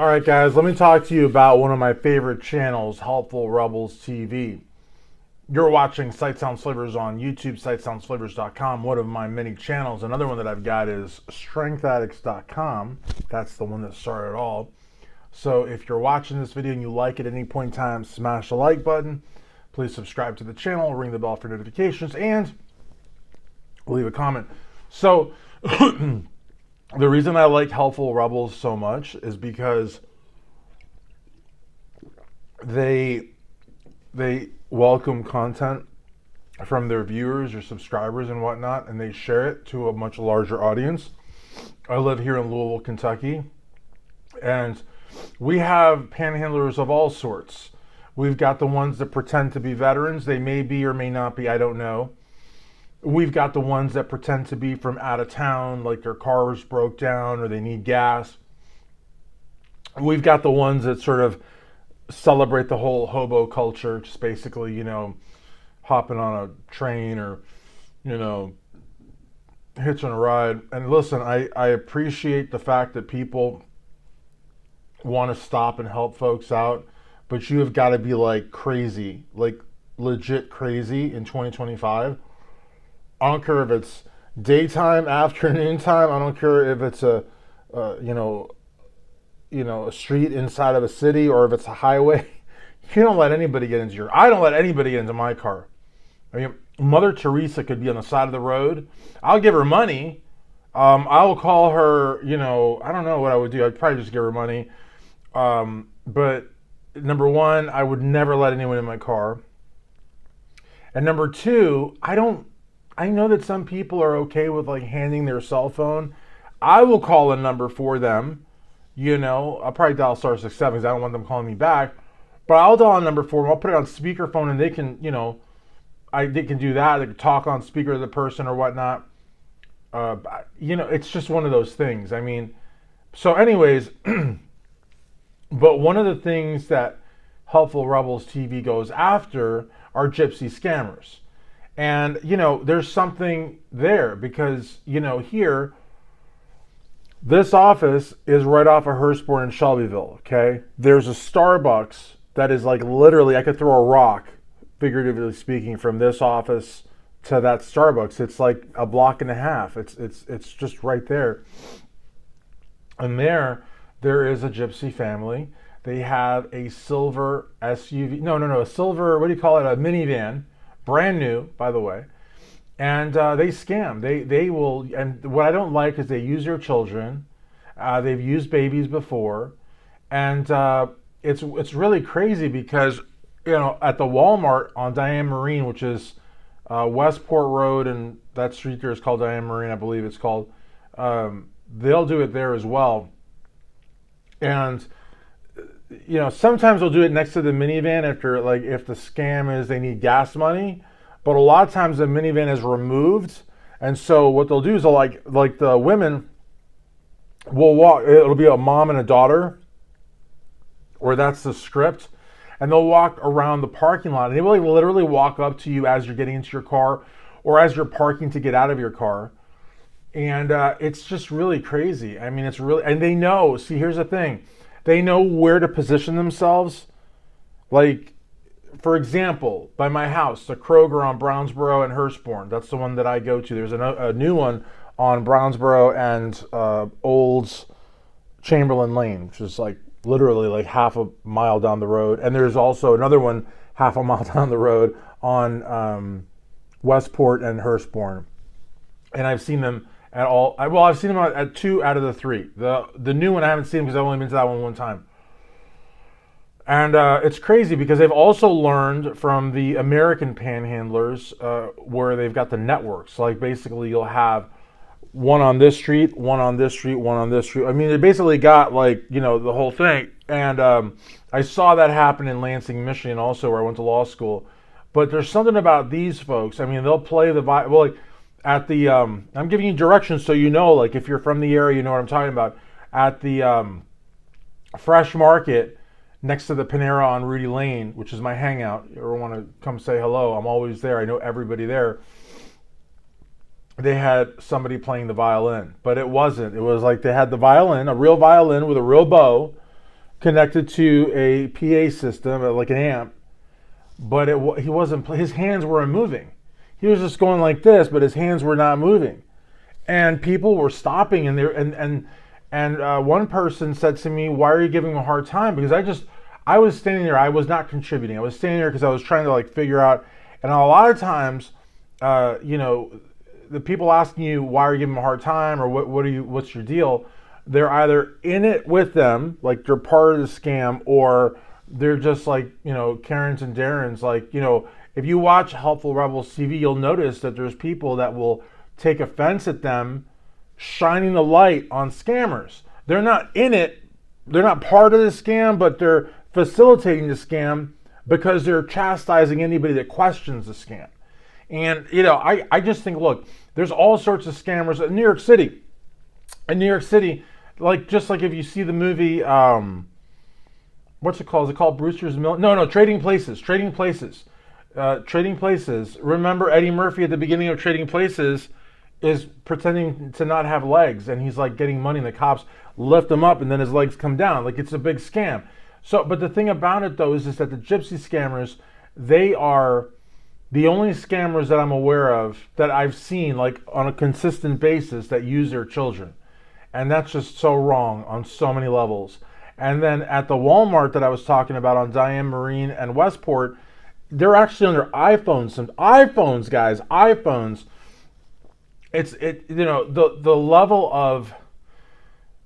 All right, guys, let me talk to you about one of my favorite channels, Helpful Rebels TV. You're watching Sight Sounds Flavors on YouTube, sightsoundsflavors.com, one of my many channels. Another one that I've got is strengthaddicts.com. That's the one that started it all. So if you're watching this video and you like it at any point in time, smash the like button. Please subscribe to the channel, ring the bell for notifications, and leave a comment. So the reason I like Helpful Rebels so much is because they welcome content from their viewers or subscribers and whatnot, and they share it to a much larger audience. I live here in Louisville, Kentucky, and we have panhandlers of all sorts. We've got the ones that pretend to be veterans. They may be or may not be, I don't know. We've got the ones that pretend to be from out of town, like their cars broke down or they need gas. We've got the ones that sort of celebrate the whole hobo culture, just basically, hopping on a train or, hitching a ride. And listen, I appreciate the fact that people want to stop and help folks out, but you have got to be like crazy, like legit crazy in 2025. I don't care if it's daytime, afternoon time. I don't care if it's a street inside of a city or if it's a highway. You don't let anybody get into I don't let anybody get into my car. I mean, Mother Teresa could be on the side of the road. I'll give her money. I will call her, I don't know what I would do. I'd probably just give her money. But number one, I would never let anyone in my car. And number two, I know that some people are okay with like handing their cell phone. I will call a number for them. I'll probably dial *67 because I don't want them calling me back. But I'll dial a number for them. I'll put it on speakerphone and they can, they can do that. They can talk on speaker to the person or whatnot. It's just one of those things. I mean, so anyways, but one of the things that Helpful Rebels TV goes after are gypsy scammers. And, there's something there because, here, this office is right off of Hurstbourne in Shelbyville, okay? There's a Starbucks that is like literally, I could throw a rock, figuratively speaking, from this office to that Starbucks. It's like a block and a half. It's just right there. And there is a gypsy family. They have a silver SUV, a silver, what do you call it, a minivan. Brand new, by the way, and they scam. They will, and what I don't like is they use their children. They've used babies before, and it's really crazy because at the Walmart on Diane Marine, which is Westport Road, and that street there is called Diane Marine, I believe it's called. They'll do it there as well, and sometimes they'll do it next to the minivan if the scam is they need gas money, but a lot of times the minivan is removed, and so what they'll do is they'll like the women will walk. It'll be a mom and a daughter, or that's the script, and they'll walk around the parking lot, and they will literally walk up to you as you're getting into your car, or as you're parking to get out of your car, and it's just really crazy. I mean, it's really, and they know. See, here's the thing. They know where to position themselves. Like, for example, by my house, the Kroger on Brownsboro and Hurstbourne. That's the one that I go to. There's a new one on Brownsboro and Olds Chamberlain Lane, which is like literally like half a mile down the road. And there's also another one half a mile down the road on Westport and Hurstbourne. And I've seen them at all. I've seen them at 2 out of the 3. The new one I haven't seen because I've only been to that one time. And it's crazy because they've also learned from the American panhandlers where they've got the networks. Like basically you'll have one on this street, one on this street, one on this street. I mean, they basically got like, the whole thing. And I saw that happen in Lansing, Michigan also, where I went to law school. But there's something about these folks. I mean, they'll play at the, I'm giving you directions so like if you're from the area, you know what I'm talking about. At the Fresh Market next to the Panera on Rudy Lane, which is my hangout. You ever want to come say hello? I'm always there. I know everybody there. They had somebody playing the violin, but it wasn't. It was like they had the violin, a real violin with a real bow, connected to a PA system, like an amp, but he wasn't. His hands weren't moving. He was just going like this, but his hands were not moving, and people were stopping. And one person said to me, "Why are you giving him a hard time?" Because I was standing there. I was not contributing. I was standing there because I was trying to like figure out. And a lot of times, the people asking you why are you giving them a hard time or what's your deal, they're either in it with them, like they're part of the scam, or they're just like, Karens and Darrens. Like, if you watch Helpful Rebels TV, you'll notice that there's people that will take offense at them shining the light on scammers. They're not in it, they're not part of the scam, but they're facilitating the scam because they're chastising anybody that questions the scam. And, I just think, look, there's all sorts of scammers in New York City. In New York City, just like if you see the movie, what's it called? Is it called Brewster's Mill? No, Trading Places. Trading Places. Remember Eddie Murphy at the beginning of Trading Places is pretending to not have legs, and he's like getting money, and the cops lift him up, and then his legs come down. Like, it's a big scam. So, but the thing about it though is that the gypsy scammers, they are the only scammers that I'm aware of that I've seen like on a consistent basis that use their children. And that's just so wrong on so many levels. And then at the Walmart that I was talking about on Diane Marine and Westport, they're actually on their iPhones. Some iPhones, guys, iPhones. The level of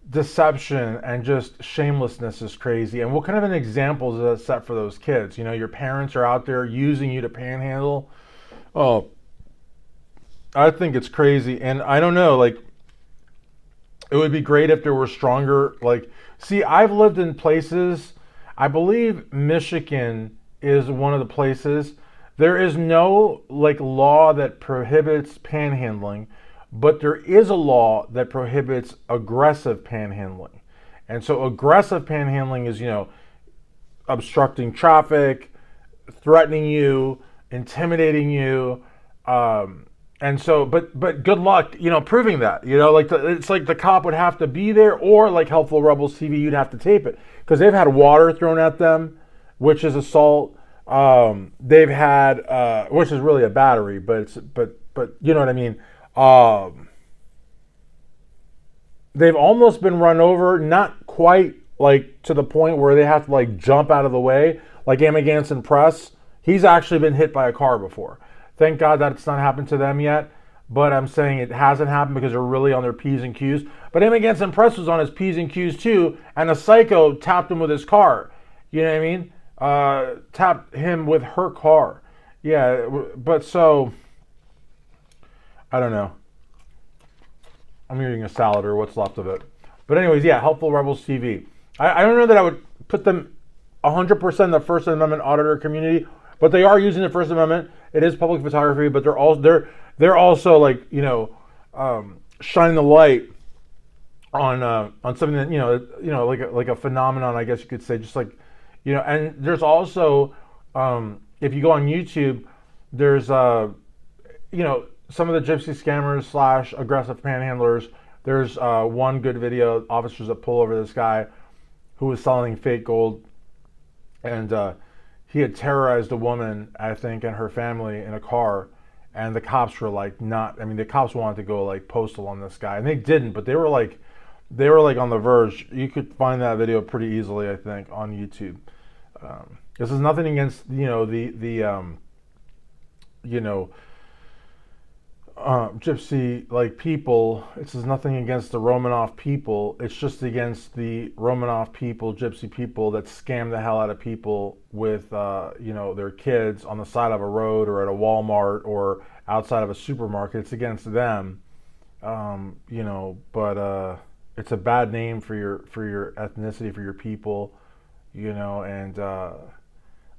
deception and just shamelessness is crazy. And what kind of an example does that set for those kids? Your parents are out there using you to panhandle. Oh, I think it's crazy. And I don't know, like, it would be great if there were stronger, see, I've lived in places, I believe Michigan is one of the places, there is no law that prohibits panhandling, but there is a law that prohibits aggressive panhandling. And so aggressive panhandling is, obstructing traffic, threatening you, intimidating you, and so, but good luck, proving that. It's like the cop would have to be there, or like Helpful Rebels TV, you'd have to tape it, because they've had water thrown at them, which is assault. They've had, which is really a battery, but you know what I mean. They've almost been run over, not quite to the point where they have to jump out of the way, like Amagansson Press. He's actually been hit by a car before. Thank God that's not happened to them yet, but I'm saying it hasn't happened because they're really on their P's and Q's. But Amagansson Press was on his P's and Q's too, and a psycho tapped him with his car. You know what I mean? Tapped him with her car. Yeah, but so, I don't know. I'm eating a salad or what's left of it. But anyways, yeah, Helpful Rebels TV. I don't know that I would put them 100% in the First Amendment auditor community, but they are using the First Amendment. It is public photography, but they're also shining the light on something that like a phenomenon, I guess you could say, just and there's also if you go on YouTube, there's some of the gypsy scammers / aggressive panhandlers. There's one good video, officers that pull over this guy who was selling fake gold, and he had terrorized a woman, I think, and her family in a car, and the cops were the cops wanted to go postal on this guy, and they didn't, but they were on the verge. You could find that video pretty easily, I think, on YouTube. This is nothing against gypsy people. This is nothing against the Romanov people. It's just against the Romanov people, gypsy people that scam the hell out of people with their kids on the side of a road or at a Walmart or outside of a supermarket. It's against them, but it's a bad name for your ethnicity, for your people, and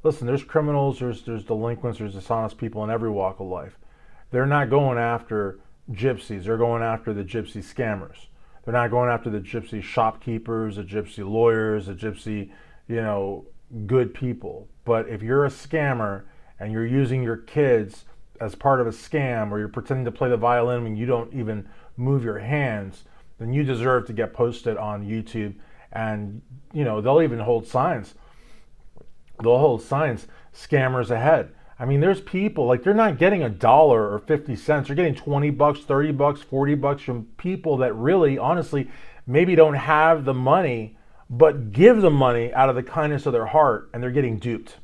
listen, there's criminals, there's delinquents, there's dishonest people in every walk of life. They're not going after gypsies. They're going after the gypsy scammers. They're not going after the gypsy shopkeepers, the gypsy lawyers, the gypsy, good people. But if you're a scammer and you're using your kids as part of a scam, or you're pretending to play the violin when you don't even move your hands, then you deserve to get posted on YouTube And they'll even hold signs. They'll hold signs, scammers ahead. I mean, there's people, like, they're not getting $1 or 50 cents. They're getting 20 bucks, 30 bucks, 40 bucks from people that really, honestly, maybe don't have the money, but give the money out of the kindness of their heart, and they're getting duped.